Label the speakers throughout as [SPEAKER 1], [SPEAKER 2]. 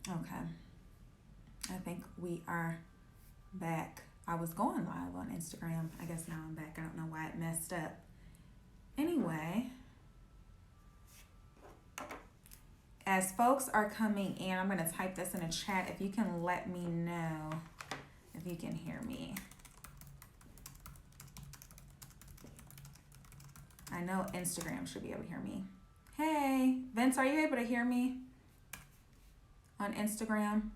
[SPEAKER 1] Okay, I think we are back. I was going live on Instagram. I guess now I'm back. I don't know why it messed up. Anyway, as folks are coming in, I'm going to type this in a chat. If you can let me know if you can hear me. I know Instagram should be able to hear me. Hey, Vince, are you able to hear me on Instagram?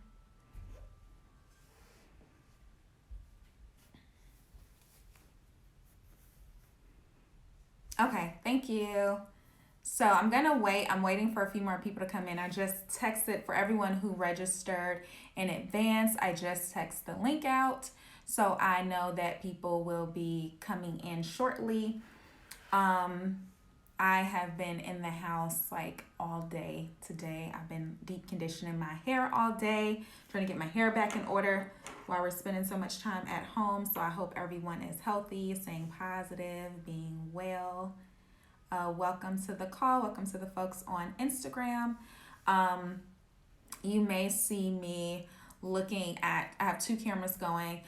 [SPEAKER 1] Okay, thank you. So I'm gonna wait. I'm waiting for a few more people to come in. I just texted for everyone who registered in advance. I just text the link out so I know that people will be coming in shortly. Um, I have been in the house like all day today. I've been deep conditioning my hair all day, trying to get my hair back in order while we're spending so much time at home. So I hope everyone is healthy, staying positive, being well. Welcome to the call. Welcome to the folks on Instagram. Um, you may see me looking at, I have two cameras going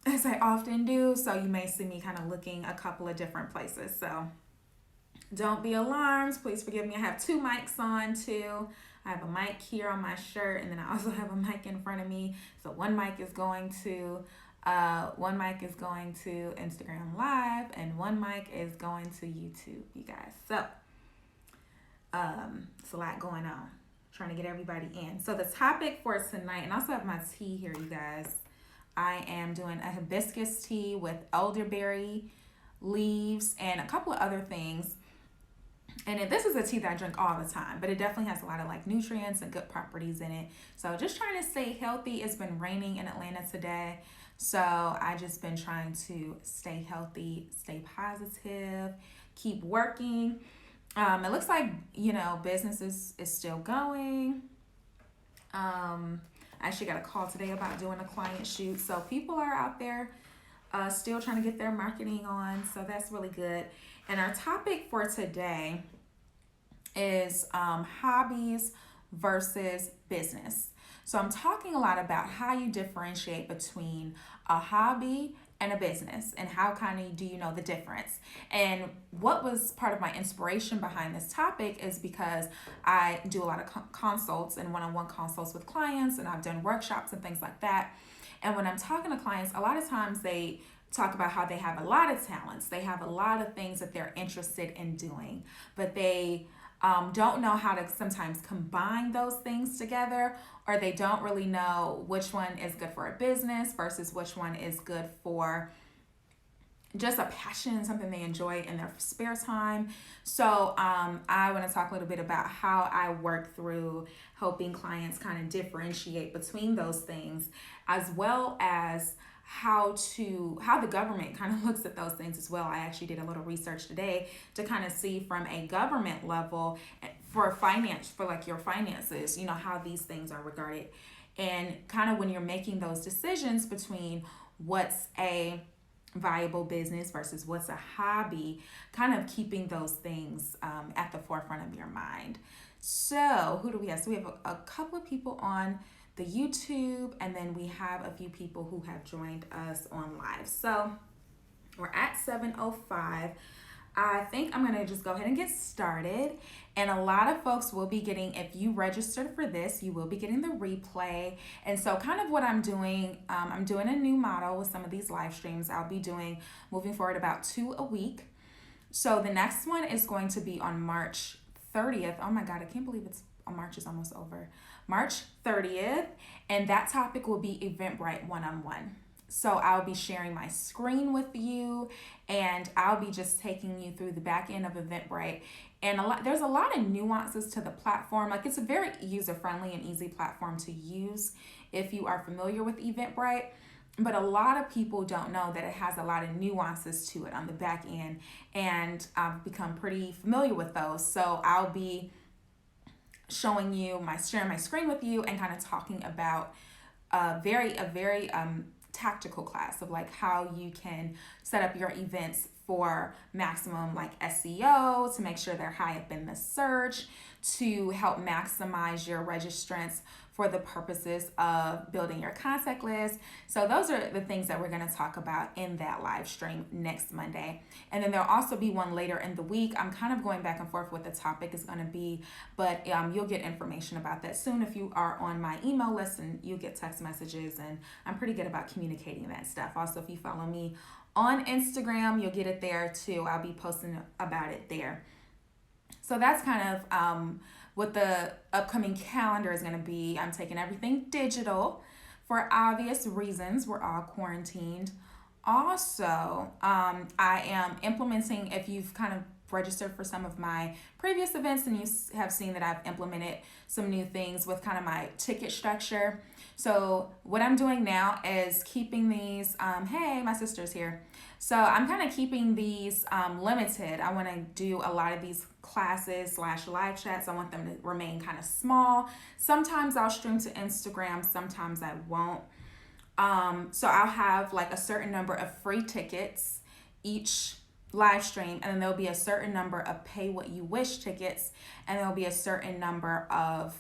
[SPEAKER 1] as I often do. So you may see me kind of looking a couple of different places. So don't be alarmed. Please forgive me. I have two mics on too. I have a mic here on my shirt, and then I also have a mic in front of me. So one mic is going to Instagram Live, and one mic is going to YouTube, you guys. So it's a lot going on. Trying to get everybody in. So the topic for tonight, and I also have my tea here, you guys. I am doing a hibiscus tea with elderberry leaves and a couple of other things. And this is a tea that I drink all the time, but it definitely has a lot of like nutrients and good properties in it. So just trying to stay healthy. It's been raining in Atlanta today. So I just been trying to stay healthy, stay positive, keep working. It looks like, business is still going. I actually got a call today about doing a client shoot. So people are out there still trying to get their marketing on. So that's really good. And our topic for today is hobbies versus business. So I'm talking a lot about how you differentiate between a hobby and a business, and how kind of do you know the difference. And what was part of my inspiration behind this topic is because I do a lot of consults and one-on-one consults with clients, and I've done workshops and things like that. And when I'm talking to clients, a lot of times they talk about how they have a lot of talents, they have a lot of things that they're interested in doing, but they don't know how to sometimes combine those things together, or they don't really know which one is good for a business versus which one is good for just a passion, something they enjoy in their spare time. So I want to talk a little bit about how I work through helping clients kind of differentiate between those things, as well as how the government kind of looks at those things as well. I actually did a little research today to kind of see from a government level for like your finances, how these things are regarded, and kind of when you're making those decisions between what's a viable business versus what's a hobby, kind of keeping those things at the forefront of your mind. So who do we have? So we have a couple of people on the YouTube, and then we have a few people who have joined us on live. So we're at 7:05. I think I'm going to just go ahead and get started. And a lot of folks will be getting, if you registered for this, you will be getting the replay. And so kind of what I'm doing a new model with some of these live streams. I'll be doing, moving forward, about 2 a week. So the next one is going to be on March 30th. Oh my God, I can't believe March is almost over. March 30th. And that topic will be Eventbrite one-on-one. So I'll be sharing my screen with you, and I'll be just taking you through the back end of Eventbrite. And there's a lot of nuances to the platform. Like, it's a very user-friendly and easy platform to use if you are familiar with Eventbrite. But a lot of people don't know that it has a lot of nuances to it on the back end, and I've become pretty familiar with those. So I'll be sharing my screen with you and kind of talking about a very tactical class of like how you can set up your events for maximum like SEO, to make sure they're high up in the search, to help maximize your registrants for the purposes of building your contact list. So those are the things that we're going to talk about in that live stream next Monday. And then there'll also be one later in the week. I'm kind of going back and forth what the topic is going to be, but you'll get information about that soon if you are on my email list, and you'll get text messages, and I'm pretty good about communicating that stuff. Also, if you follow me on Instagram, you'll get it there too. I'll be posting about it there. So that's kind of what the upcoming calendar is going to be. I'm taking everything digital for obvious reasons. We're all quarantined. Also, I am implementing, if you've kind of registered for some of my previous events, and you have seen that I've implemented some new things with kind of my ticket structure. So what I'm doing now is keeping these, hey, my sister's here. So I'm kind of keeping these limited. I want to do a lot of these classes / live chats. I want them to remain kind of small. Sometimes I'll stream to Instagram, sometimes I won't. So I'll have like a certain number of free tickets each live stream, and then there'll be a certain number of pay what you wish tickets, and there'll be a certain number of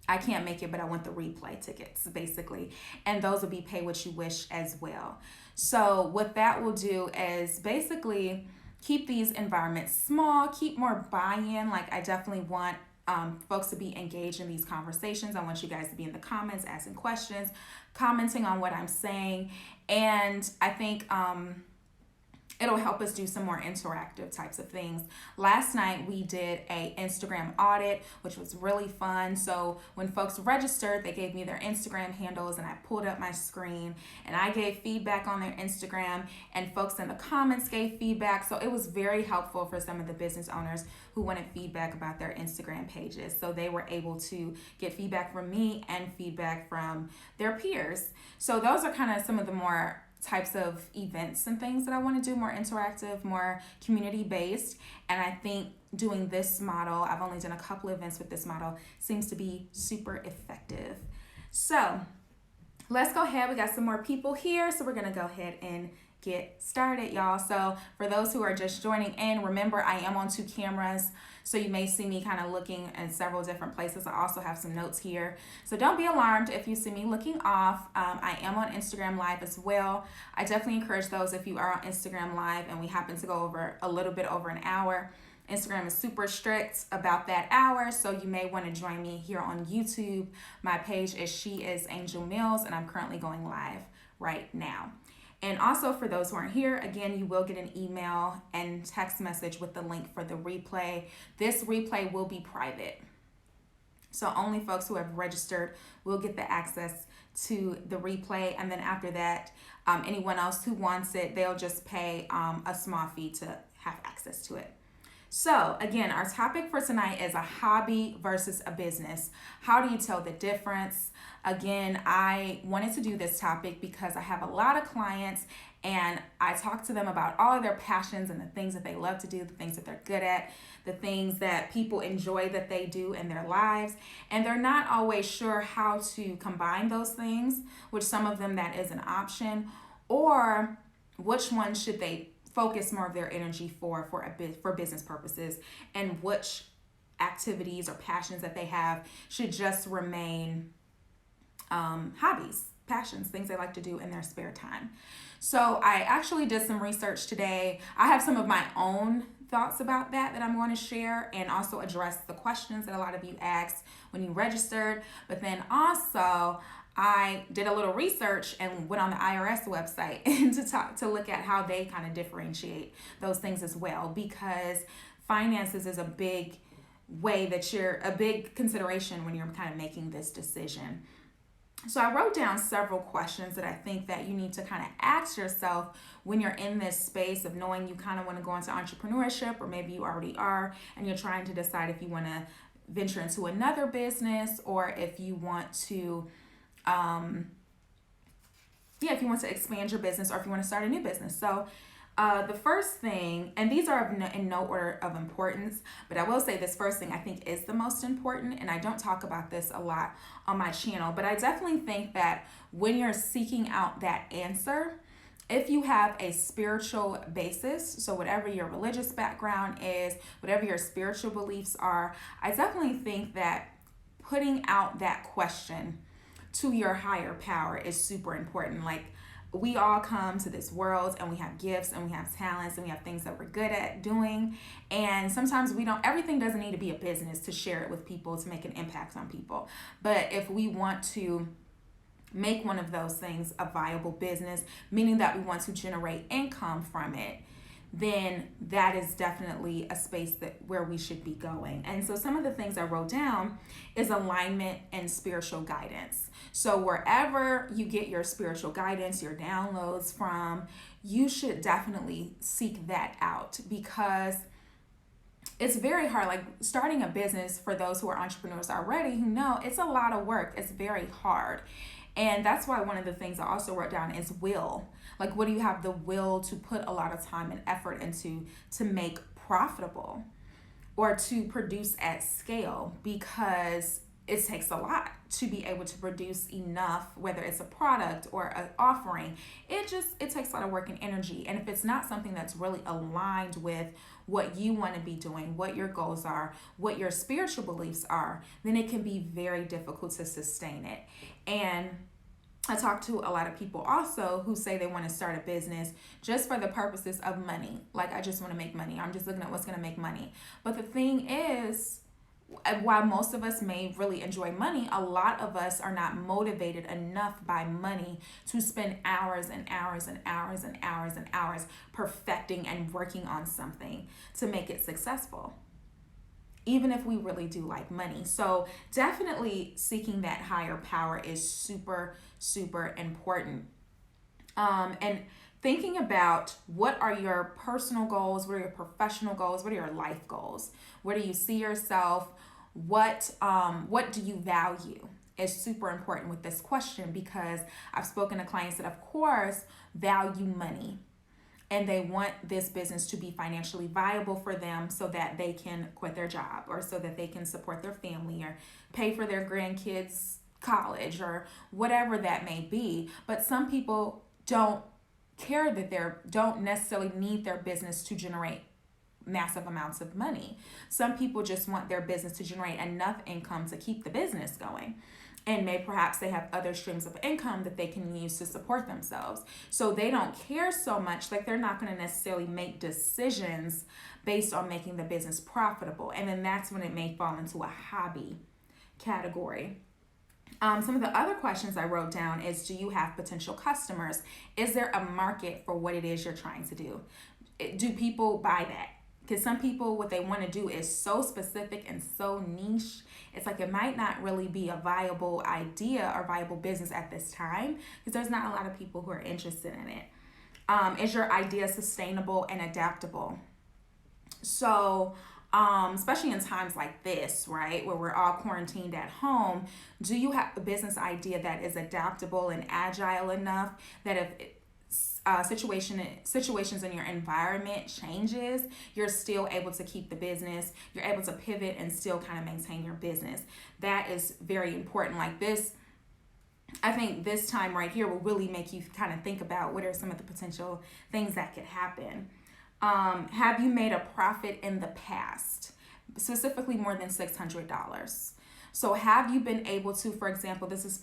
[SPEAKER 1] I can't make it, but I want the replay tickets, basically. And those will be pay what you wish as well. So what that will do is basically keep these environments small, keep more buy-in. Like, I definitely want folks to be engaged in these conversations. I want you guys to be in the comments, asking questions, commenting on what I'm saying. And I think it'll help us do some more interactive types of things. Last night we did a Instagram audit, which was really fun. So when folks registered, they gave me their Instagram handles, and I pulled up my screen and I gave feedback on their Instagram, and folks in the comments gave feedback. So it was very helpful for some of the business owners who wanted feedback about their Instagram pages. So they were able to get feedback from me and feedback from their peers. So those are kind of some of the more types of events and things that I want to do, more interactive, more community based. And I think doing this model, I've only done a couple of events with this model, seems to be super effective. So let's go ahead. We got some more people here, so we're going to go ahead and get started, y'all. So for those who are just joining in, remember I am on 2 cameras, so you may see me kind of looking in several different places. I also have some notes here, so don't be alarmed if you see me looking off. I am on Instagram Live as well. I definitely encourage those, if you are on Instagram Live and we happen to go over a little bit over an hour, Instagram is super strict about that hour, so you may want to join me here on YouTube. My page is She Is Angel Mills, and I'm currently going live right now. And also, for those who aren't here, again, you will get an email and text message with the link for the replay. This replay will be private, so only folks who have registered will get the access to the replay. And then after that, anyone else who wants it, they'll just pay a small fee to have access to it. So again, our topic for tonight is a hobby versus a business. How do you tell the difference? Again, I wanted to do this topic because I have a lot of clients, and I talk to them about all of their passions and the things that they love to do, the things that they're good at, the things that people enjoy that they do in their lives. And they're not always sure how to combine those things, which some of them that is an option, or which one should they focus more of their energy for business purposes, and which activities or passions that they have should just remain hobbies, passions, things they like to do in their spare time. So I actually did some research today. I have some of my own thoughts about that I'm going to share, and also address the questions that a lot of you asked when you registered. But then also, I did a little research and went on the IRS website and to look at how they kind of differentiate those things as well, because finances is a big way that a big consideration when you're kind of making this decision. So I wrote down several questions that I think that you need to kind of ask yourself when you're in this space of knowing you kind of want to go into entrepreneurship, or maybe you already are and you're trying to decide if you want to venture into another business, or if you want to if you want to expand your business, or if you want to start a new business. So the first thing, and these are in no order of importance, but I will say this first thing I think is the most important, and I don't talk about this a lot on my channel, but I definitely think that when you're seeking out that answer, if you have a spiritual basis, so whatever your religious background is, whatever your spiritual beliefs are, I definitely think that putting out that question to your higher power is super important. Like, we all come to this world and we have gifts and we have talents and we have things that we're good at doing. And sometimes we don't, everything doesn't need to be a business to share it with people, to make an impact on people. But if we want to make one of those things a viable business, meaning that we want to generate income from it, then that is definitely a space that where we should be going. And so some of the things I wrote down is alignment and spiritual guidance. So wherever you get your spiritual guidance, your downloads from, you should definitely seek that out, because it's very hard. Like, starting a business, for those who are entrepreneurs already who know, it's a lot of work. It's very hard. And that's why one of the things I also wrote down is will. Like, what do you have the will to put a lot of time and effort into to make profitable or to produce at scale? Because it takes a lot to be able to produce enough, whether it's a product or an offering. It takes a lot of work and energy. And if it's not something that's really aligned with what you want to be doing, what your goals are, what your spiritual beliefs are, then it can be very difficult to sustain it. And I talk to a lot of people also who say they want to start a business just for the purposes of money. Like, I just want to make money. I'm just looking at what's going to make money. But the thing is, while most of us may really enjoy money, a lot of us are not motivated enough by money to spend hours and hours and hours and hours and hours perfecting and working on something to make it successful, even if we really do like money. So definitely seeking that higher power is super, super important. And thinking about, what are your personal goals, what are your professional goals, what are your life goals, where do you see yourself, what do you value, is super important with this question, because I've spoken to clients that of course value money, and they want this business to be financially viable for them so that they can quit their job, or so that they can support their family or pay for their grandkids' college or whatever that may be. But some people don't care that don't necessarily need their business to generate massive amounts of money. Some people just want their business to generate enough income to keep the business going. And perhaps they have other streams of income that they can use to support themselves. So they don't care so much, like they're not going to necessarily make decisions based on making the business profitable. And then that's when it may fall into a hobby category. Some of the other questions I wrote down is, do you have potential customers? Is there a market for what it is you're trying to do? Do people buy that? Because some people, what they want to do is so specific and so niche. It's like it might not really be a viable idea or viable business at this time, because there's not a lot of people who are interested in it. Is your idea sustainable and adaptable? So, especially in times like this, right, where we're all quarantined at home, do you have a business idea that is adaptable and agile enough that if situations in your environment changes, you're still able to keep the business, you're able to pivot and still kind of maintain your business? That is very important. Like this, I think this time right here will really make you kind of think about what are some of the potential things that could happen. Have you made a profit in the past, specifically more than $600? So have you been able to, for example, this is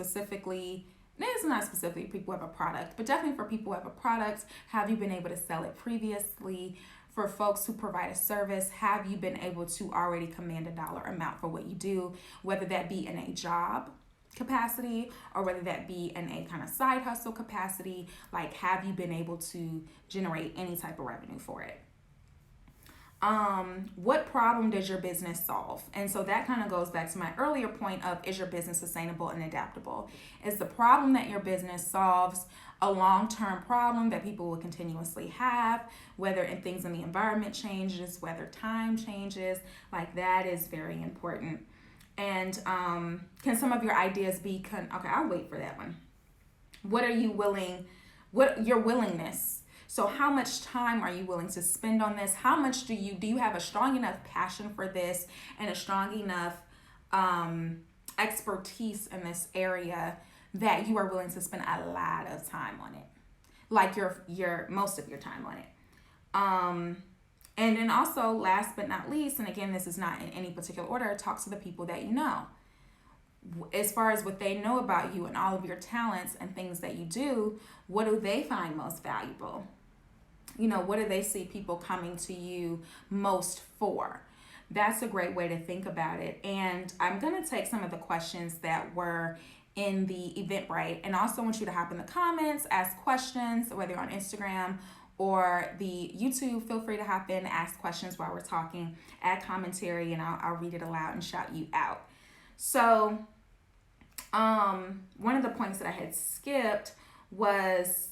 [SPEAKER 1] not specifically people who have a product, but definitely for people who have a product, have you been able to sell it previously? For folks who provide a service, have you been able to already command a dollar amount for what you do, whether that be in a job capacity or whether that be in a kind of side hustle capacity? Like, have you been able to generate any type of revenue for it? What problem does your business solve? And so that kind of goes back to my earlier point of, is your business sustainable and adaptable? Is the problem that your business solves a long-term problem that people will continuously have, whether things in the environment changes, whether time changes? Like, that is very important. And can some of your ideas be okay, I'll wait for that one. What your willingness? So how much time are you willing to spend on this? How much do you have a strong enough passion for this and a strong enough expertise in this area that you are willing to spend a lot of time on it? like your most of your time on it. And then also, last but not least, and again, this is not in any particular order, talk to the people that you know. As far as what they know about you and all of your talents and things that you do, what do they find most valuable? What do they see people coming to you most for? That's a great way to think about it. And I'm going to take some of the questions that were in the Eventbrite, and also want you to hop in the comments, ask questions, whether you're on Instagram or the YouTube. Feel free to hop in, ask questions while we're talking, add commentary, and I'll read it aloud and shout you out. So one of the points that I had skipped was,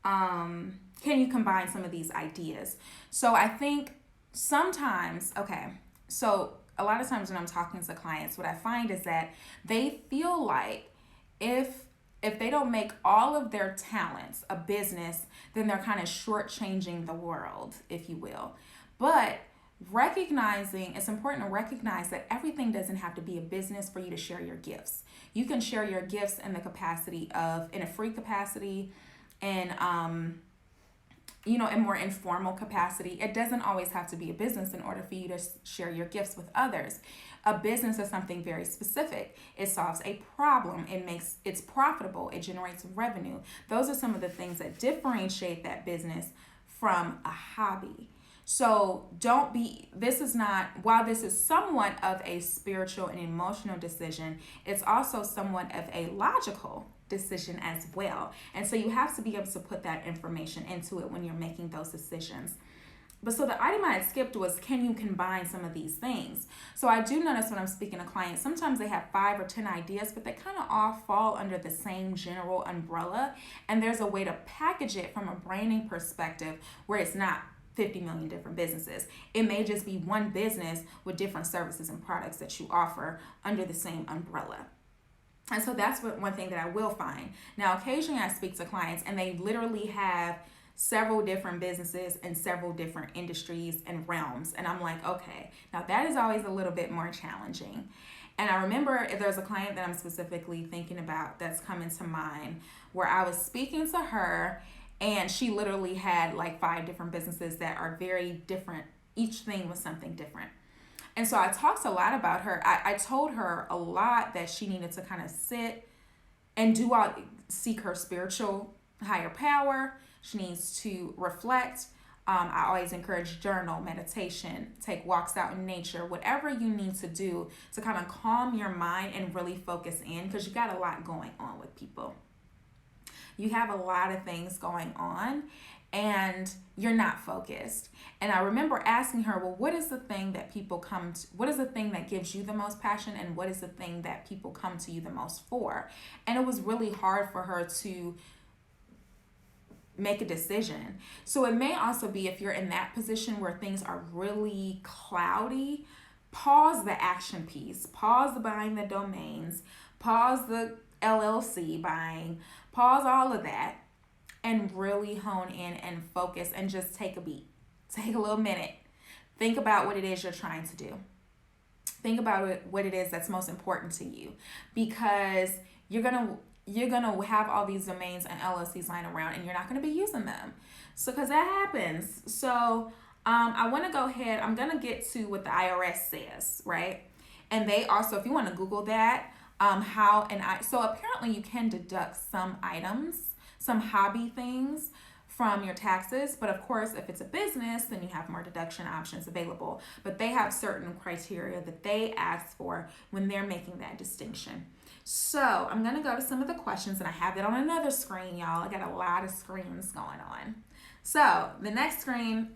[SPEAKER 1] can you combine some of these ideas? So I think sometimes, so a lot of times when I'm talking to clients, what I find is that they feel like if they don't make all of their talents a business, then they're kind of shortchanging the world, if you will. But it's important to recognize that everything doesn't have to be a business for you to share your gifts. You can share your gifts in the capacity of, in a free capacity, and in more informal capacity. It doesn't always have to be a business in order for you to share your gifts with others. A business is something very specific. It solves a problem. It's profitable. It generates revenue. Those are some of the things that differentiate that business from a hobby. So while this is somewhat of a spiritual and emotional decision, it's also somewhat of a logical decision as well. And so you have to be able to put that information into it when you're making those decisions. But so the item I had skipped was, can you combine some of these things? So I do notice when I'm speaking to clients, sometimes they have 5 or 10 ideas, but they kind of all fall under the same general umbrella. And there's a way to package it from a branding perspective where it's not 50 million different businesses. It may just be one business with different services and products that you offer under the same umbrella. And so that's one thing that I will find. Now, occasionally I speak to clients and they literally have several different businesses in several different industries and realms. And I'm like, okay, now that is always a little bit more challenging. And I remember there's a client that I'm specifically thinking about that's coming to mind, where I was speaking to her and she literally had like 5 different businesses that are very different. Each thing was something different. And so I talked a lot about her. I told her a lot that she needed to kind of sit and seek her spiritual higher power. She needs to reflect. I always encourage journal, meditation, take walks out in nature, whatever you need to do to kind of calm your mind and really focus in, because you got a lot going on with people. You have a lot of things going on and you're not focused. And I remember asking her, well, what is the thing that people what is the thing that gives you the most passion, and what is the thing that people come to you the most for? And it was really hard for her to make a decision. So it may also be, if you're in that position where things are really cloudy, pause the action piece, pause the buying the domains, pause the LLC buying, pause all of that, and really hone in and focus and just take a beat. Take a little minute. Think about what it is you're trying to do. Think about what it is that's most important to you, because you're gonna have all these domains and LLCs lying around and you're not gonna be using them. So, because that happens. So I want to go ahead. I'm gonna get to what the IRS says, right? And they also, if you want to Google that, so apparently you can deduct some items, some hobby things from your taxes. But of course, if it's a business, then you have more deduction options available. But they have certain criteria that they ask for when they're making that distinction. So I'm going to go to some of the questions, and I have it on another screen, y'all. I got a lot of screens going on. So the next screen,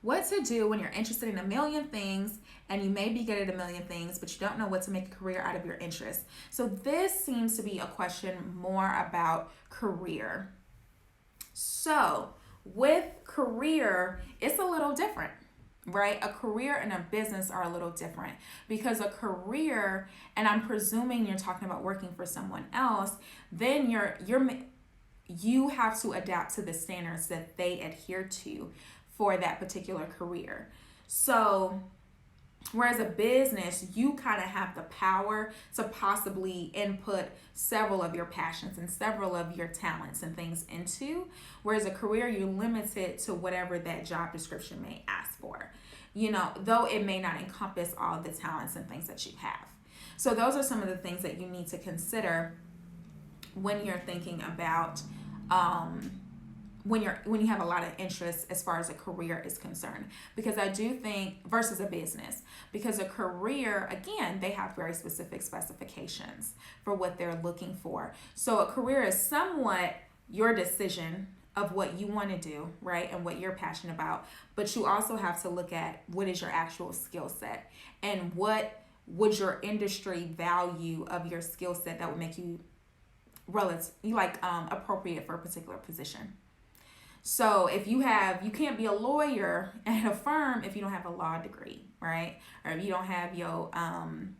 [SPEAKER 1] what to do when you're interested in a million things and you may be good at a million things, but you don't know what to make a career out of your interest. So this seems to be a question more about career. So with career, it's a little different, right? A career and a business are a little different, because a career, and I'm presuming you're talking about working for someone else, then you have to adapt to the standards that they adhere to for that particular career. So Whereas a business, you kind of have the power to possibly input several of your passions and several of your talents and things into. Whereas a career, you're limited to whatever that job description may ask for, though it may not encompass all the talents and things that you have. So those are some of the things that you need to consider when you're thinking about when you have a lot of interest as far as a career is concerned, because I do think versus a business, because a career, again, they have very specific specifications for what they're looking for. So a career is somewhat your decision of what you want to do, right, and what you're passionate about, but you also have to look at what is your actual skill set and what would your industry value of your skill set that would make you appropriate for a particular position. So if you can't be a lawyer at a firm if you don't have a law degree, right? Or if you don't have your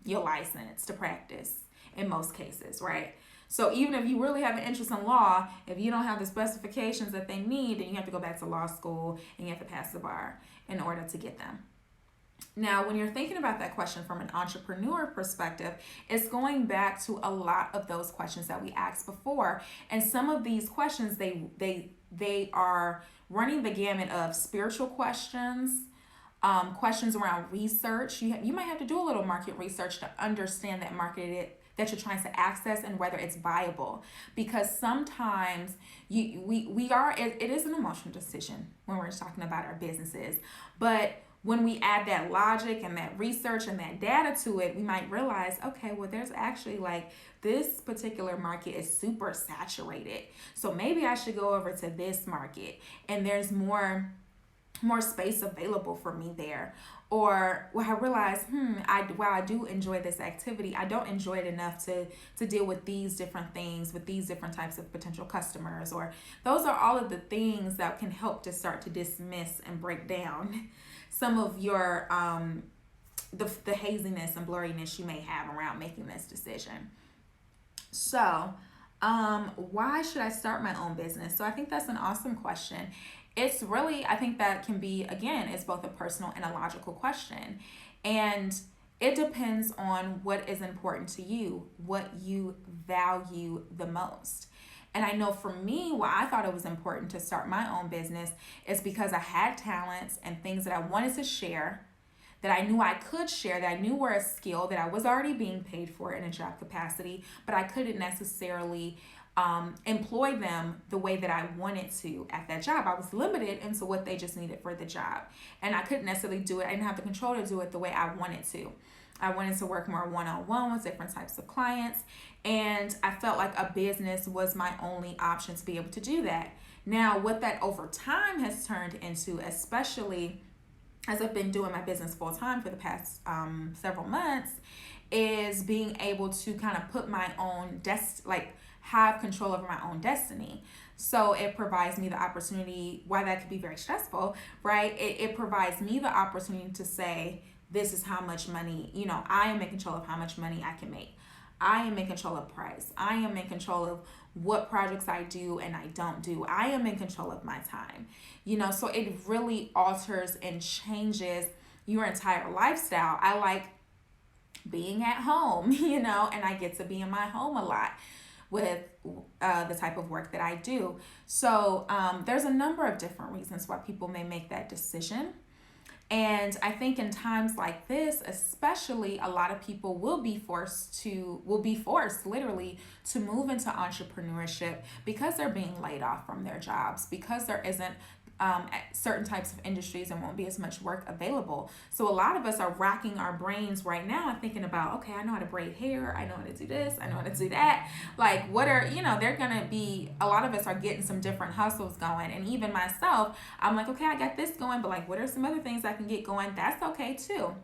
[SPEAKER 1] license to practice in most cases, right? So even if you really have an interest in law, if you don't have the specifications that they need, then you have to go back to law school and you have to pass the bar in order to get them. Now, when you're thinking about that question from an entrepreneur perspective, it's going back to a lot of those questions that we asked before. And some of these questions, they are running the gamut of spiritual questions, questions around research. You might have to do a little market research to understand that market that you're trying to access and whether it's viable. Because sometimes it is an emotional decision when we're talking about our businesses. But when we add that logic and that research and that data to it, we might realize, okay, well, there's actually this particular market is super saturated. So maybe I should go over to this market and there's more space available for me there. Or I realize, while I do enjoy this activity, I don't enjoy it enough to deal with these different things, with these different types of potential customers. Or those are all of the things that can help to start to dismiss and break down some of your the haziness and blurriness you may have around making this decision. So why should I start my own business? So I think that's an awesome question. It's really, I think that can be, again, it's both a personal and a logical question. And it depends on what is important to you, what you value the most. And I know for me, why I thought it was important to start my own business is because I had talents and things that I wanted to share, that I knew I could share, that I knew were a skill that I was already being paid for in a job capacity, but I couldn't necessarily employ them the way that I wanted to at that job. I was limited into what they just needed for the job. And I couldn't necessarily do it. I didn't have the control to do it the way I wanted to. I wanted to work more one-on-one with different types of clients. And I felt like a business was my only option to be able to do that. Now, what that over time has turned into, especially as I've been doing my business full time for the past several months, is being able to kind of put my own have control over my own destiny. So it provides me the opportunity, why that could be very stressful, right? It provides me the opportunity to say, this is how much money, I am in control of how much money I can make. I am in control of price. I am in control of what projects I do and I don't do. I am in control of my time. So it really alters and changes your entire lifestyle. I like being at home, and I get to be in my home a lot with the type of work that I do. So there's a number of different reasons why people may make that decision. And I think in times like this, especially, a lot of people will be forced literally to move into entrepreneurship because they're being laid off from their jobs, because there isn't certain types of industries and won't be as much work available. So a lot of us are racking our brains right now and thinking about, okay, I know how to braid hair, I know how to do this, I know how to do that. What are, they're gonna be, a lot of us are getting some different hustles going. And even myself, I'm like, okay, I got this going, but what are some other things I can get going? That's okay too,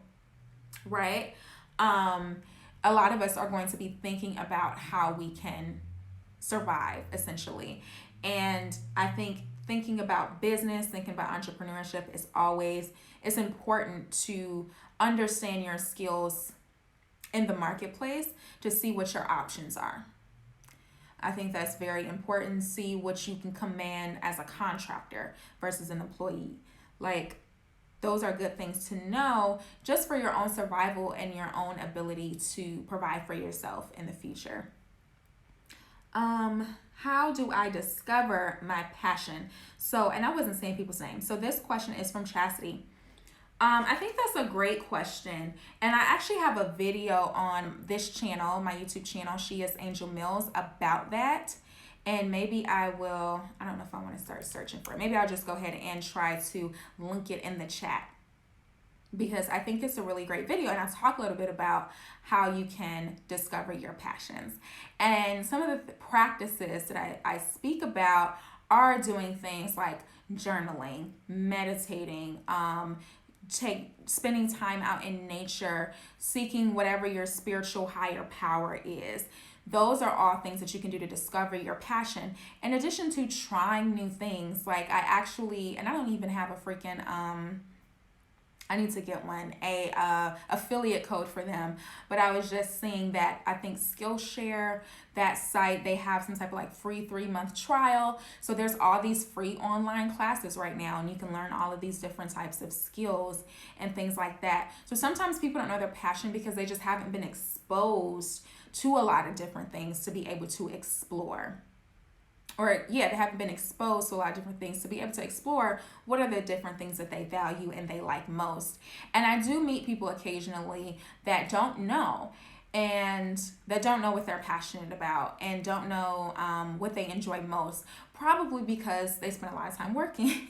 [SPEAKER 1] right? A lot of us are going to be thinking about how we can survive, essentially. And I think thinking about business, thinking about entrepreneurship it's important to understand your skills in the marketplace to see what your options are. I think that's very important. See what you can command as a contractor versus an employee. those are good things to know just for your own survival and your own ability to provide for yourself in the future. How do I discover my passion? So, and I wasn't saying people's names. So this question is from Chastity. I think that's a great question. And I actually have a video on this channel, my YouTube channel, She is Angel Mills, about that. And maybe I will, I don't know if I want to start searching for it. Maybe I'll just go ahead and try to link it in the chat, because I think it's a really great video, and I talk a little bit about how you can discover your passions. And some of the practices that I speak about are doing things like journaling, meditating, spending time out in nature, seeking whatever your spiritual higher power is. Those are all things that you can do to discover your passion. In addition to trying new things, like I actually, and I don't even have a freaking I need to get one, affiliate code for them. But I was just seeing that I think Skillshare, that site, they have some type of like free 3-month trial. So there's all these free online classes right now, and you can learn all of these different types of skills and things like that. So sometimes people don't know their passion because they just haven't been exposed to a lot of different things to be able to explore. Or they haven't been exposed to a lot of different things to be able to explore what are the different things that they value and they like most. And I do meet people occasionally that don't know, and that don't know what they're passionate about, and don't know what they enjoy most, probably because they spend a lot of time working.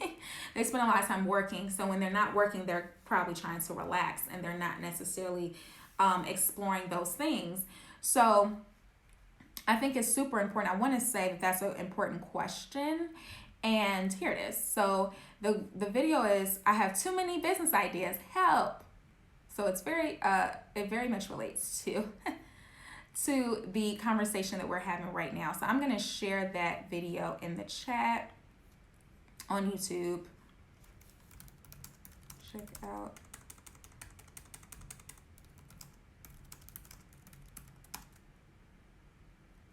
[SPEAKER 1] They spend a lot of time working, so when they're not working, they're probably trying to relax, and they're not necessarily exploring those things. So I think it's super important. I want to say that that's an important question. And here it is. So the video is, I have too many business ideas, help. So it's it very much relates to to the conversation that we're having right now. So I'm going to share that video in the chat on YouTube. Check it out.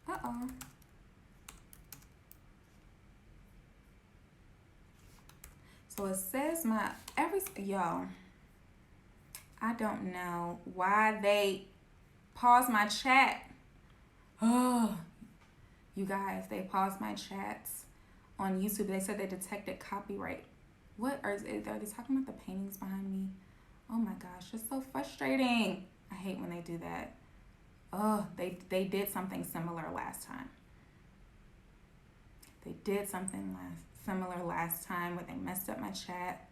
[SPEAKER 1] Uh-oh. So it says y'all, I don't know why they paused my chat. Oh, you guys, they paused my chats on YouTube. They said they detected copyright. What are they talking about? The paintings behind me? Oh my gosh, it's so frustrating. I hate when they do that. Oh, they did something similar last time. They did something similar last time where they messed up my chat.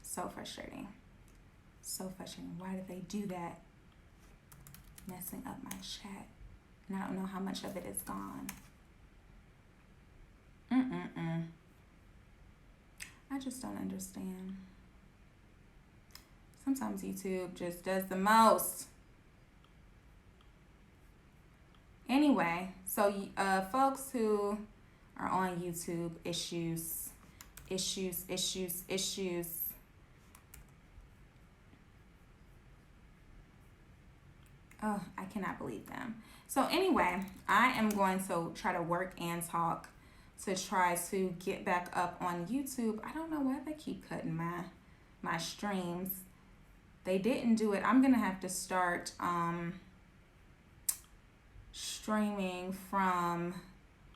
[SPEAKER 1] So frustrating. So frustrating. Why did they do that? Messing up my chat. And I don't know how much of it is gone. I just don't understand. Sometimes YouTube just does the most. Anyway, so folks who are on YouTube, issues. Oh, I cannot believe them. So anyway, I am going to try to work and talk to try to get back up on YouTube. I don't know why they keep cutting my streams. They didn't do it. I'm gonna have to start streaming from,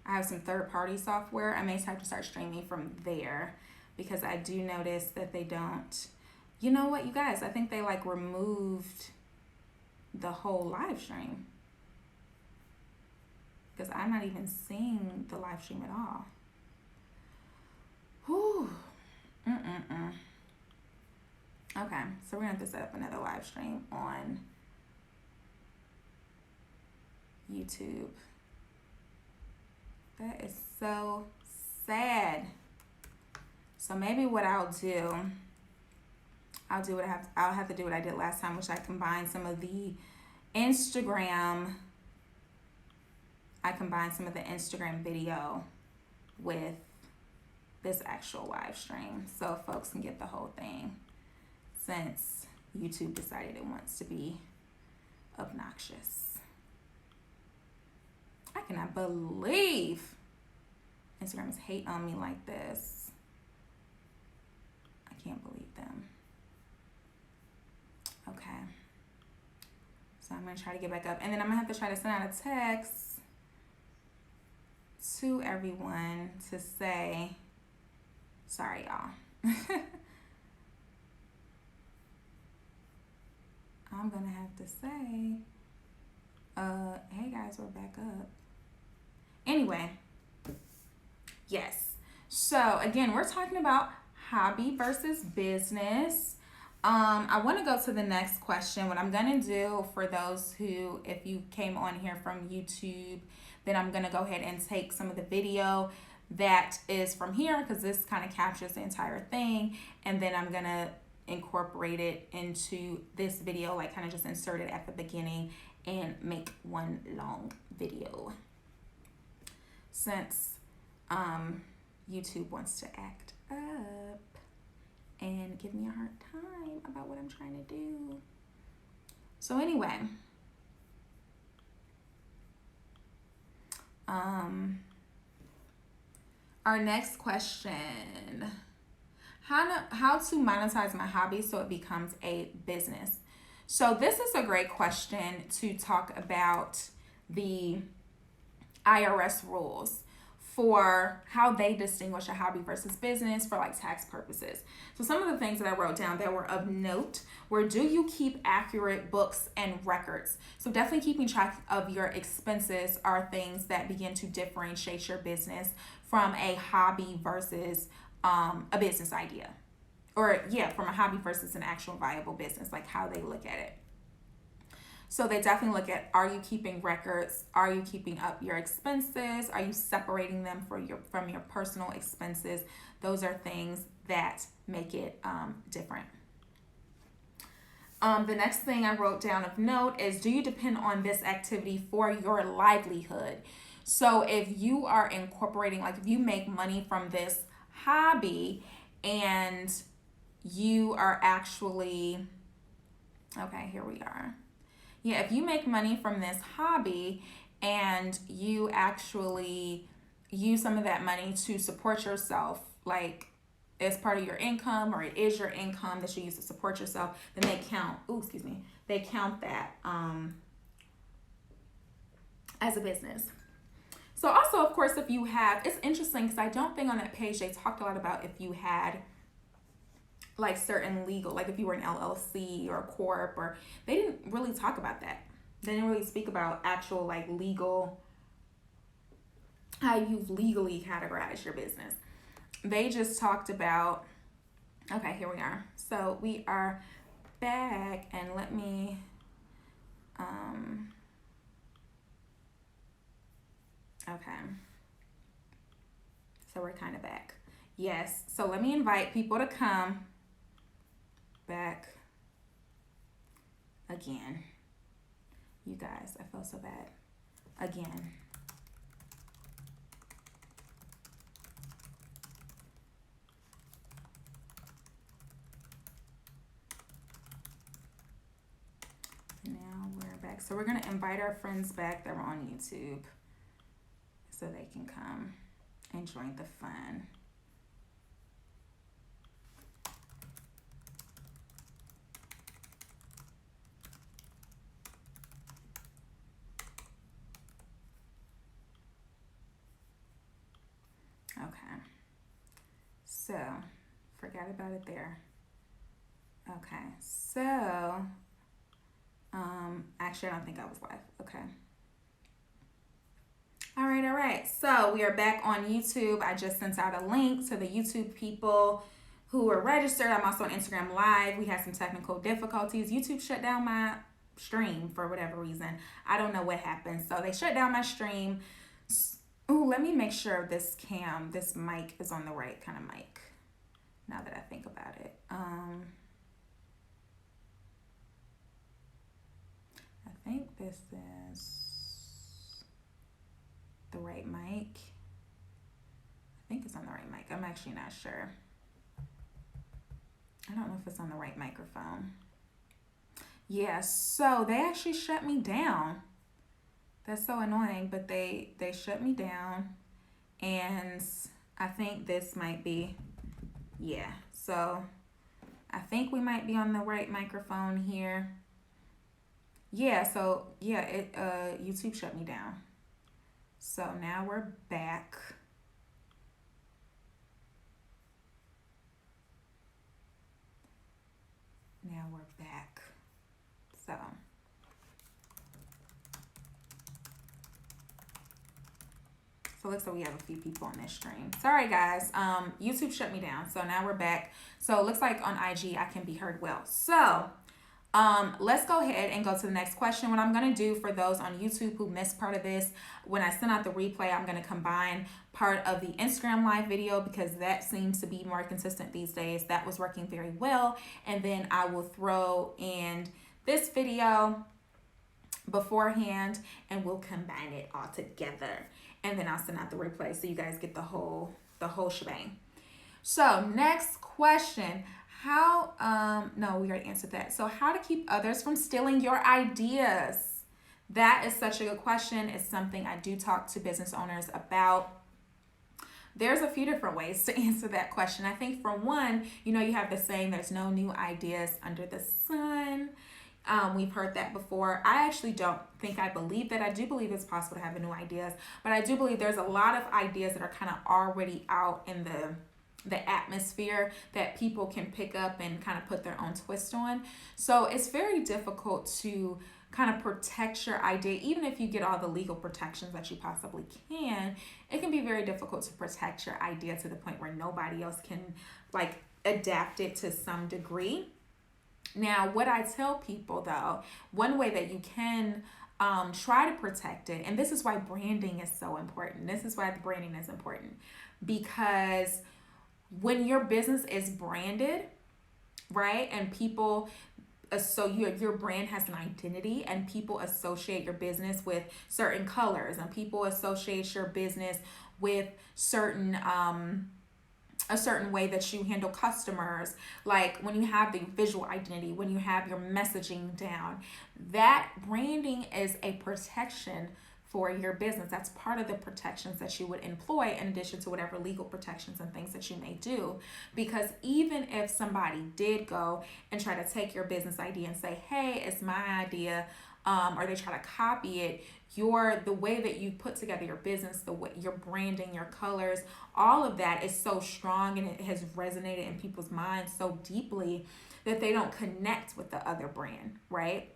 [SPEAKER 1] I have some third-party software. I may have to start streaming from there, because I do notice that they don't, you know what, you guys, I think they like removed the whole live stream, because I'm not even seeing the live stream at all. Whew. Okay, so we're gonna have to set up another live stream on YouTube. That is so sad. So maybe what I'll have to do what I did last time, which I combined some of the Instagram video with this actual live stream, so folks can get the whole thing, since YouTube decided it wants to be obnoxious. I cannot believe Instagram is hate on me like this. I can't believe them. Okay. So I'm going to try to get back up. And then I'm going to have to try to send out a text to everyone to say, sorry, y'all. I'm going to have to say, hey guys, we're back up. Anyway, yes. So again, we're talking about hobby versus business. I want to go to the next question. What I'm going to do for those who, if you came on here from YouTube, then I'm going to go ahead and take some of the video that is from here, because this kind of captures the entire thing. And then I'm going to incorporate it into this video, like kind of just insert it at the beginning and make one long video. Since YouTube wants to act up and give me a hard time about what I'm trying to do. So anyway, our next question, how to monetize my hobby so it becomes a business. So this is a great question to talk about the IRS rules for how they distinguish a hobby versus business for like tax purposes. So some of the things that I wrote down that were of note were, do you keep accurate books and records? So definitely keeping track of your expenses are things that begin to differentiate your business from a hobby versus a business idea. Or yeah, from a hobby versus an actual viable business, like how they look at it. So they definitely look at, are you keeping records? Are you keeping up your expenses? Are you separating them from your personal expenses? Those are things that make it different. The next thing I wrote down of note is, do you depend on this activity for your livelihood? So if you are incorporating, like if you make money from this hobby and you are actually, okay, here we are. Yeah, if you make money from this hobby and you actually use some of that money to support yourself, like as part of your income, or it is your income that you use to support yourself, then they count, they count that as a business. So also, of course, if you have, it's interesting because I don't think on that page they talked a lot about if you had like certain legal, like if you were an LLC or a corp, or they didn't really talk about that. They didn't really speak about actual like legal, how you legally categorize your business. They just talked about, okay, here we are. So we are back, and let me, okay. So we're kind of back. Yes, so let me invite people to come back again. You guys, I feel so bad. Again. Now we're back. So we're going to invite our friends back that were on YouTube so they can come and join the fun. Okay, so forgot about it there. Okay, so actually I don't think I was live. Okay. All right. So we are back on YouTube. I just sent out a link to the YouTube people who are registered. I'm also on Instagram Live. We had some technical difficulties. YouTube shut down my stream for whatever reason. I don't know what happened. So they shut down my stream. Oh, let me make sure this mic is on the right kind of mic, now that I think about it. I think this is the right mic. I think it's on the right mic. I'm actually not sure. I don't know if it's on the right microphone. Yeah, so they actually shut me down. That's so annoying, but they shut me down, and I think this might be, yeah. So I think we might be on the right microphone here. Yeah, so yeah, it YouTube shut me down. So now we're back. Now we're back. So So it looks like we have a few people on this stream. Sorry guys, YouTube shut me down. So now we're back. So it looks like on IG I can be heard well. So let's go ahead and go to the next question. What I'm going to do for those on YouTube who missed part of this, when I send out the replay, I'm going to combine part of the Instagram live video because that seems to be more consistent these days. That was working very well. And then I will throw in this video beforehand and we'll combine it all together. And then I'll send out the replay so you guys get the whole shebang. So next question. No, we already answered that. So how to keep others from stealing your ideas? That is such a good question. It's something I do talk to business owners about. There's a few different ways to answer that question. I think for one, you have the saying, there's no new ideas under the sun. We've heard that before. I actually don't think I believe that. I do believe it's possible to have new ideas, but I do believe there's a lot of ideas that are kind of already out in the atmosphere that people can pick up and kind of put their own twist on. So it's very difficult to kind of protect your idea. Even if you get all the legal protections that you possibly can, it can be very difficult to protect your idea to the point where nobody else can adapt it to some degree. Now, what I tell people though, one way that you can try to protect it, and this is why branding is so important. This is why the branding is important, because when your business is branded, right, and people, so your brand has an identity and people associate your business with certain colors and people associate your business with a certain way that you handle customers, like when you have the visual identity, when you have your messaging down, that branding is a protection for your business. That's part of the protections that you would employ in addition to whatever legal protections and things that you may do. Because even if somebody did go and try to take your business idea and say, hey, it's my idea, or they try to copy it, the way that you put together your business, the way your branding, your colors, all of that is so strong and it has resonated in people's minds so deeply that they don't connect with the other brand, right?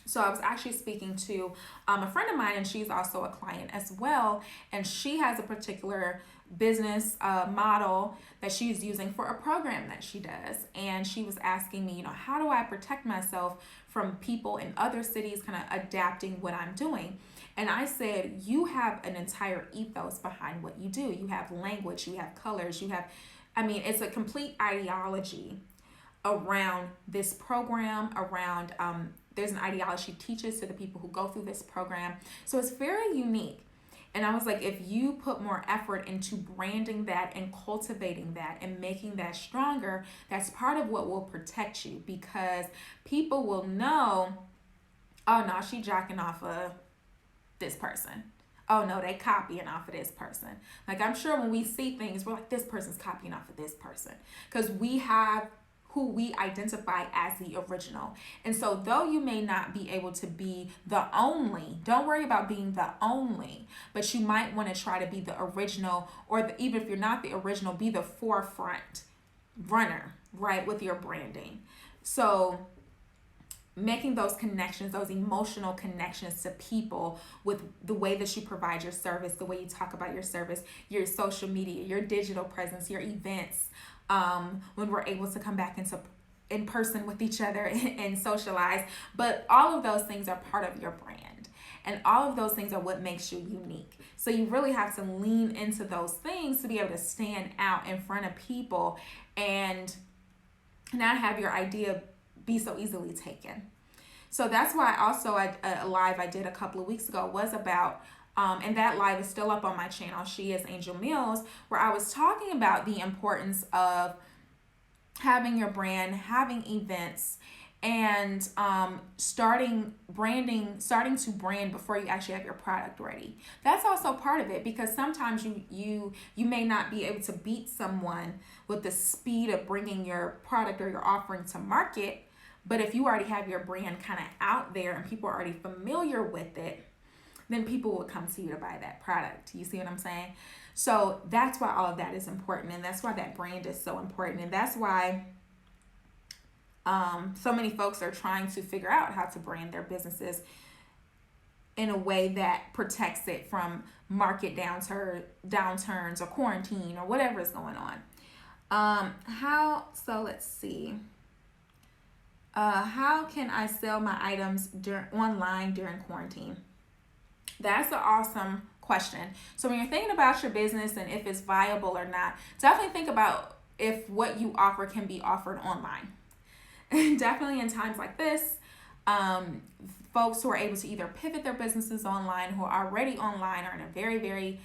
[SPEAKER 1] So I was actually speaking to a friend of mine, and she's also a client as well, and she has a particular business model that she's using for a program that she does. And she was asking me, how do I protect myself from people in other cities kind of adapting what I'm doing? And I said, you have an entire ethos behind what you do. You have language, you have colors, it's a complete ideology around this program, around there's an ideology she teaches to the people who go through this program. So it's very unique. And I was like, if you put more effort into branding that and cultivating that and making that stronger, that's part of what will protect you, because people will know, oh no, she jacking off of this person. Oh no, they copying off of this person. Like, I'm sure when we see things, we're like, this person's copying off of this person, because we have who we identify as the original. And so though you may not be able to be the only, don't worry about being the only, but you might want to try to be the original, or even if you're not the original, be the forefront runner, right, with your branding. So making those connections, those emotional connections to people with the way that you provide your service, the way you talk about your service, your social media, your digital presence, your events, when we're able to come back in person with each other and socialize. But all of those things are part of your brand, and all of those things are what makes you unique. So you really have to lean into those things to be able to stand out in front of people and not have your idea be so easily taken. So that's why also a live I did a couple of weeks ago was about and that live is still up on my channel, She is Angel Mills, where I was talking about the importance of having your brand, having events, and starting to brand before you actually have your product ready. That's also part of it, because sometimes you may not be able to beat someone with the speed of bringing your product or your offering to market, but if you already have your brand kind of out there and people are already familiar with it, then people will come to you to buy that product. You see what I'm saying? So that's why all of that is important, and that's why that brand is so important, and that's why so many folks are trying to figure out how to brand their businesses in a way that protects it from market downturns or quarantine or whatever is going on. Let's see. How can I sell my items online during quarantine? That's an awesome question. So when you're thinking about your business and if it's viable or not, definitely think about if what you offer can be offered online. Definitely in times like this, folks who are able to either pivot their businesses online, who are already online, are in a very, very,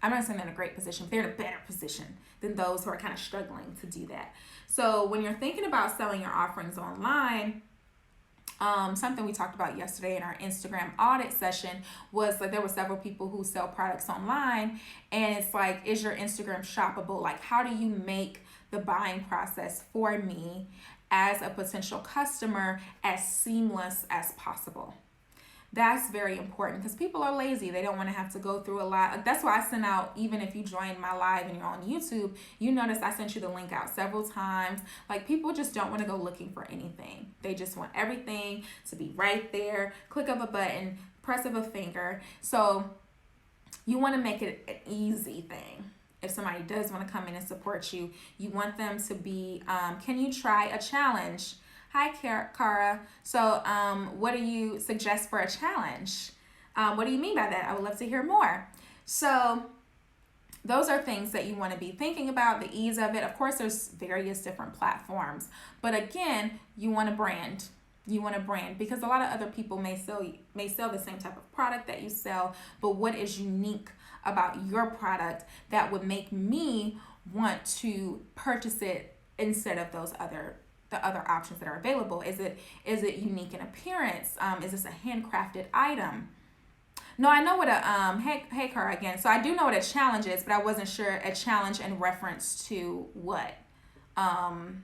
[SPEAKER 1] I'm not saying they're in a great position, but they're in a better position than those who are kind of struggling to do that. So when you're thinking about selling your offerings online, something we talked about yesterday in our Instagram audit session was like there were several people who sell products online, and it's like, is your Instagram shoppable? Like, how do you make the buying process for me as a potential customer as seamless as possible? That's very important, because people are lazy. They don't want to have to go through a lot. That's why I sent out, even if you join my live and you're on YouTube, you notice I sent you the link out several times. Like, people just don't want to go looking for anything. They just want everything to be right there. Click of a button, press of a finger. So you want to make it an easy thing. If somebody does want to come in and support you, you want them to be, can you try a challenge? Hi, Cara. So what do you suggest for a challenge? What do you mean by that? I would love to hear more. So those are things that you want to be thinking about, the ease of it. Of course, there's various different platforms. But again, you want to brand. You want to brand, because a lot of other people may sell the same type of product that you sell, but what is unique about your product that would make me want to purchase it instead of the other options that are available? Is it unique in appearance? Is this a handcrafted item? No, I know what a hey Cara again. So I do know what a challenge is, but I wasn't sure a challenge in reference to what. An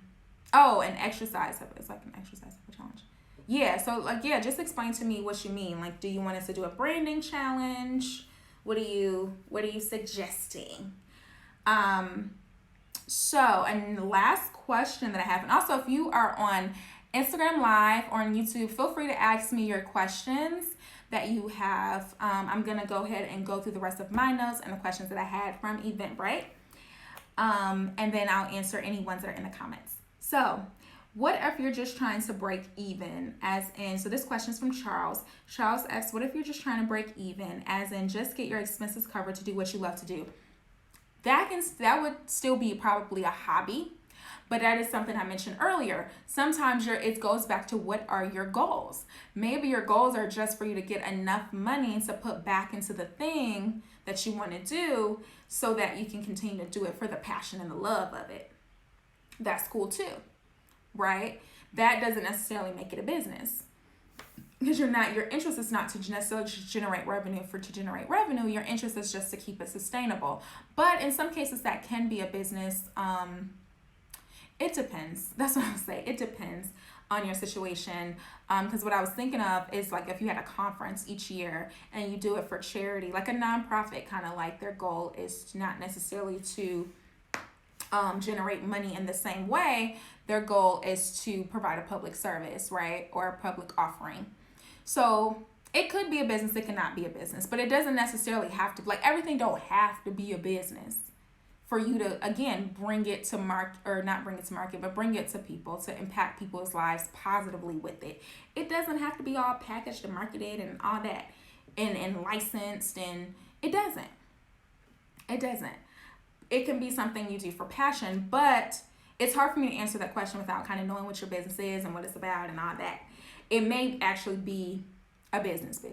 [SPEAKER 1] exercise. It's like an exercise of a challenge. Yeah, so just explain to me what you mean. Like, do you want us to do a branding challenge? What are you suggesting? So, and the last question that I have, and also if you are on Instagram Live or on YouTube, feel free to ask me your questions that you have. I'm going to go ahead and go through the rest of my notes and the questions that I had from Eventbrite. And then I'll answer any ones that are in the comments. So, what if you're just trying to break even? So this question is from Charles. Charles asks, what if you're just trying to break even, as in just get your expenses covered to do what you love to do? That would still be probably a hobby, but that is something I mentioned earlier. Sometimes it goes back to, what are your goals? Maybe your goals are just for you to get enough money to put back into the thing that you want to do, so that you can continue to do it for the passion and the love of it. That's cool too, right? That doesn't necessarily make it a business, because your interest is not to necessarily generate revenue to generate revenue. Your interest is just to keep it sustainable. But in some cases that can be a business. It depends. That's what I would say. It depends on your situation. Because what I was thinking of is, like, if you had a conference each year and you do it for charity, like a nonprofit, kind of like their goal is not necessarily to generate money in the same way. Their goal is to provide a public service, right? Or a public offering. So it could be a business, it cannot be a business, but it doesn't necessarily have to, like, everything don't have to be a business for you to, again, bring it to market, or not bring it to market, but bring it to people, to impact people's lives positively with it. It doesn't have to be all packaged and marketed and all that and licensed, and it doesn't. It can be something you do for passion, but it's hard for me to answer that question without kind of knowing what your business is and what it's about and all that. It may actually be a business.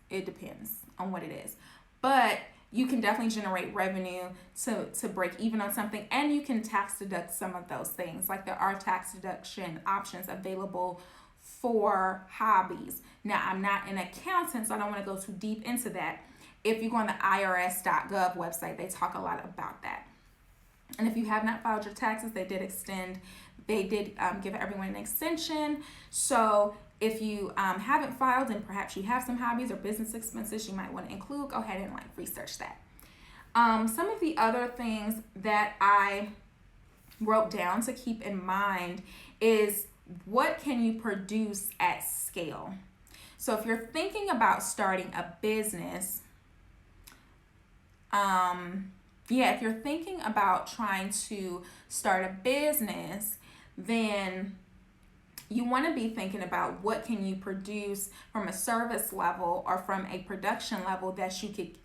[SPEAKER 1] It depends on what it is. But you can definitely generate revenue to break even on something, and you can tax deduct some of those things. Like there are tax deduction options available for hobbies. Now, I'm not an accountant, so I don't want to go too deep into that. If you go on the irs.gov website, they talk a lot about that. And if you have not filed your taxes, they did give everyone an extension. So if you haven't filed and perhaps you have some hobbies or business expenses you might want to include, go ahead and research that. Some of the other things that I wrote down to keep in mind is, what can you produce at scale? So if you're thinking about starting a business, if you're thinking about trying to start a business, then you want to be thinking about what can you produce from a service level or from a production level that you could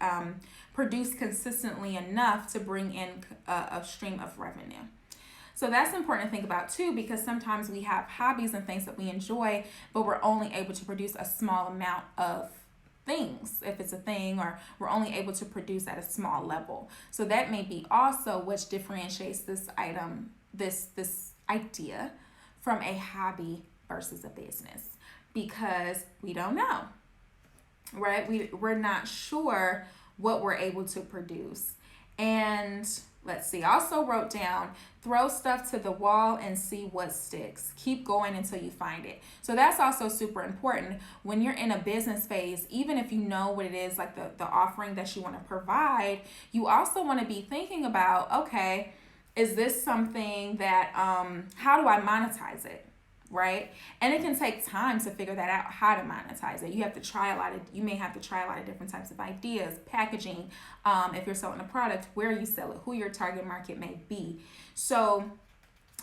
[SPEAKER 1] produce consistently enough to bring in a stream of revenue. So that's important to think about too, because sometimes we have hobbies and things that we enjoy, but we're only able to produce a small amount of things, if it's a thing, or we're only able to produce at a small level. So that may be also what differentiates this idea from a hobby versus a business, because we don't know, right? We're not sure what we're able to produce. And let's see, I also wrote down, throw stuff to the wall and see what sticks. Keep going until you find it. So that's also super important when you're in a business phase. Even if you know what it is, like the offering that you want to provide, you also want to be thinking about, okay, is this something that, how do I monetize it? Right? And it can take time to figure that out, how to monetize it. You may have to try a lot of different types of ideas, packaging, if you're selling a product, where you sell it, who your target market may be. So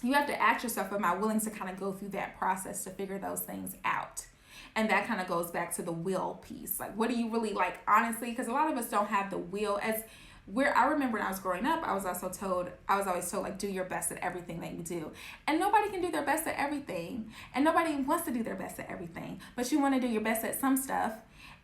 [SPEAKER 1] you have to ask yourself, am I willing to kind of go through that process to figure those things out? And that kind of goes back to the will piece. Like, what do you really like, honestly? Because a lot of us don't have the will. I remember when I was growing up, I was always told, like, do your best at everything that you do. And nobody can do their best at everything. And nobody wants to do their best at everything. But you want to do your best at some stuff.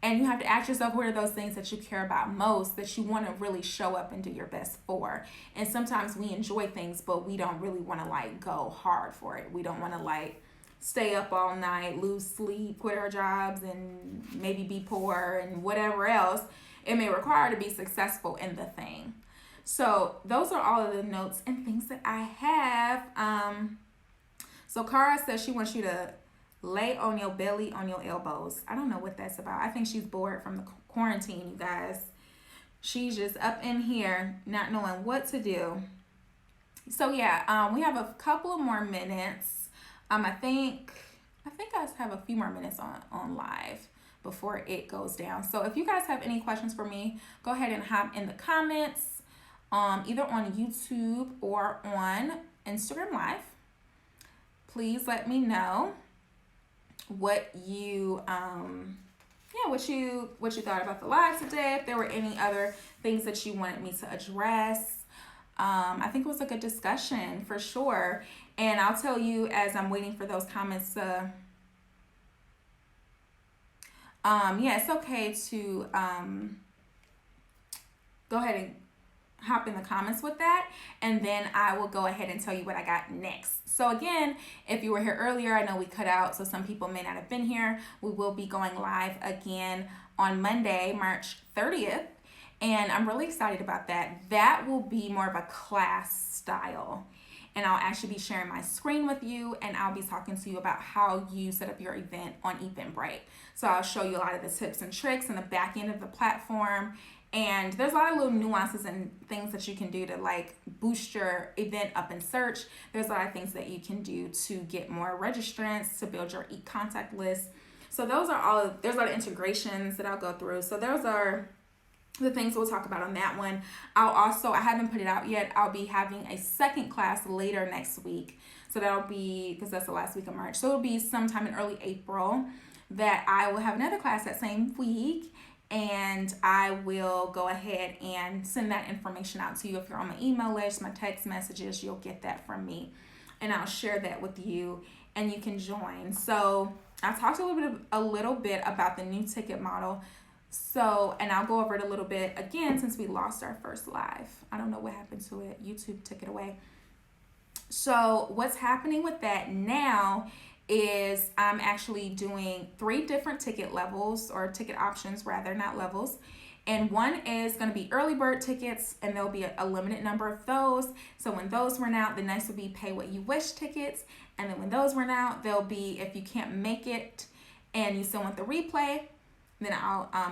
[SPEAKER 1] And you have to ask yourself, what are those things that you care about most, that you want to really show up and do your best for? And sometimes we enjoy things, but we don't really want to, go hard for it. We don't want to, stay up all night, lose sleep, quit our jobs, and maybe be poor and whatever else it may require to be successful in the thing. So those are all of the notes and things that I have. So Cara says she wants you to lay on your belly on your elbows. I don't know what that's about. I think she's bored from the quarantine, you guys. She's just up in here not knowing what to do. So yeah, we have a couple of more minutes. I think I have a few more minutes on live before it goes down. So if you guys have any questions for me, go ahead and hop in the comments, either on YouTube or on Instagram Live. Please let me know what you thought about the live today. If there were any other things that you wanted me to address. I think it was a good discussion for sure. And I'll tell you, as I'm waiting for those comments it's okay to go ahead and hop in the comments with that, and then I will go ahead and tell you what I got next. So again, if you were here earlier, I know we cut out, so some people may not have been here. We will be going live again on Monday, March 30th, and I'm really excited about that. That will be more of a class style. And I'll actually be sharing my screen with you, and I'll be talking to you about how you set up your event on Eventbrite. So I'll show you a lot of the tips and tricks and the back end of the platform. And there's a lot of little nuances and things that you can do to boost your event up in search. There's a lot of things that you can do to get more registrants, to build your e-contact list. So there's a lot of integrations that I'll go through. So those are the things we'll talk about on that one. I haven't put it out yet. I'll be having a second class later next week. So that'll be, because that's the last week of March. So it'll be sometime in early April that I will have another class that same week. And I will go ahead and send that information out to you. If you're on my email list, my text messages, you'll get that from me. And I'll share that with you and you can join. So I talked a little bit about the new ticket model. So, and I'll go over it a little bit again since we lost our first live. I don't know what happened to it. YouTube took it away. So, what's happening with that now is I'm actually doing 3 different ticket levels, or ticket options rather, not levels. And one is going to be early bird tickets, and there'll be a limited number of those. So when those run out, the next will be pay what you wish tickets. And then when those run out, there'll be, if you can't make it and you still want the replay, then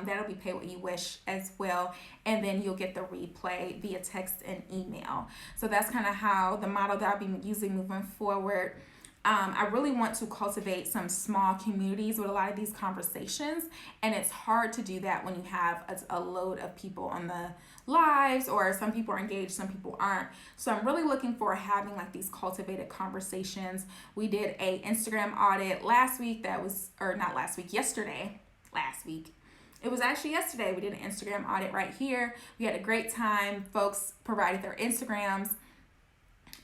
[SPEAKER 1] that'll be pay what you wish as well, and then you'll get the replay via text and email. So that's kind of how the model that I'll be using moving forward. I really want to cultivate some small communities with a lot of these conversations, and it's hard to do that when you have a load of people on the lives, or some people are engaged, some people aren't. So I'm really looking for having like these cultivated conversations. We did a Instagram audit last week yesterday. Last week. It was actually yesterday. We did an Instagram audit right here. We had a great time. Folks provided their Instagrams.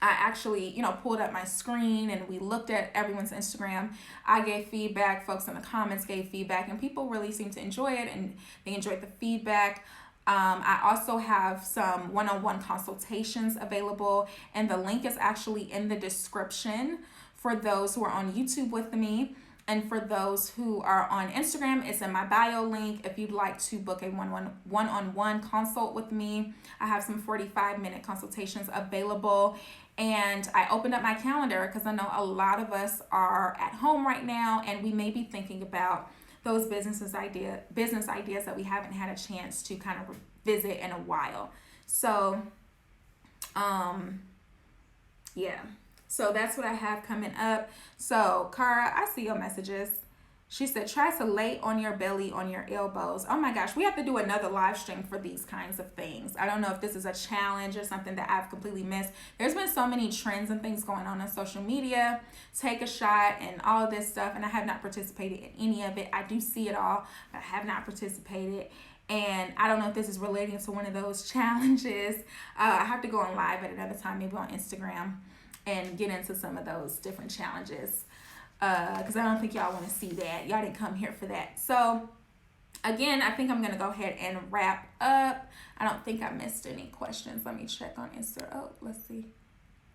[SPEAKER 1] I actually, pulled up my screen and we looked at everyone's Instagram. I gave feedback. Folks in the comments gave feedback, and people really seemed to enjoy it, and they enjoyed the feedback. I also have some one-on-one consultations available, and the link is actually in the description for those who are on YouTube with me. And for those who are on Instagram, it's in my bio link. If you'd like to book a one-on-one consult with me, I have some 45-minute consultations available. And I opened up my calendar because I know a lot of us are at home right now, and we may be thinking about those business ideas that we haven't had a chance to kind of visit in a while. So, yeah. So that's what I have coming up. So, Cara, I see your messages. She said, try to lay on your belly on your elbows. Oh my gosh, we have to do another live stream for these kinds of things. I don't know if this is a challenge or something that I've completely missed. There's been so many trends and things going on social media. Take a shot and all of this stuff. And I have not participated in any of it. I do see it all, but I have not participated. And I don't know if this is relating to one of those challenges. I have to go on live at another time, maybe on Instagram, and get into some of those different challenges, because I don't think y'all want to see that. Y'all didn't come here for that. So again, I think I'm going to go ahead and wrap up. I don't think I missed any questions. Let me check on Instagram. Oh, let's see.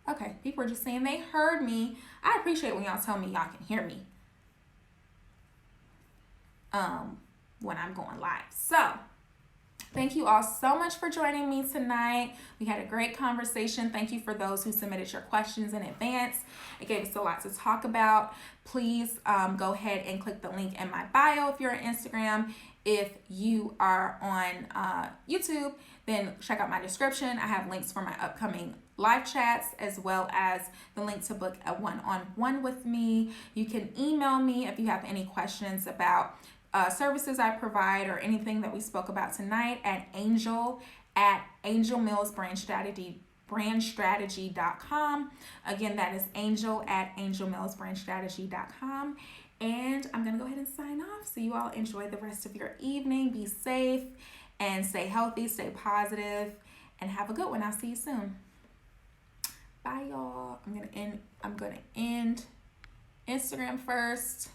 [SPEAKER 1] Okay, people are just saying they heard me. I appreciate when y'all tell me y'all can hear me when I'm going live. So thank you all so much for joining me tonight. We had a great conversation. Thank you for those who submitted your questions in advance. It gave us a lot to talk about. Please go ahead and click the link in my bio if you're on Instagram. If you are on YouTube, then check out my description. I have links for my upcoming live chats, as well as the link to book a one-on-one with me. You can email me if you have any questions about services I provide or anything that we spoke about tonight at angelmillsbrandstrategy.com. Again, that is angel@angelmillsbrandstrategy.com. And I'm going to go ahead and sign off. So you all enjoy the rest of your evening. Be safe and stay healthy, stay positive, and have a good one. I'll see you soon. Bye, y'all. I'm going to end Instagram first.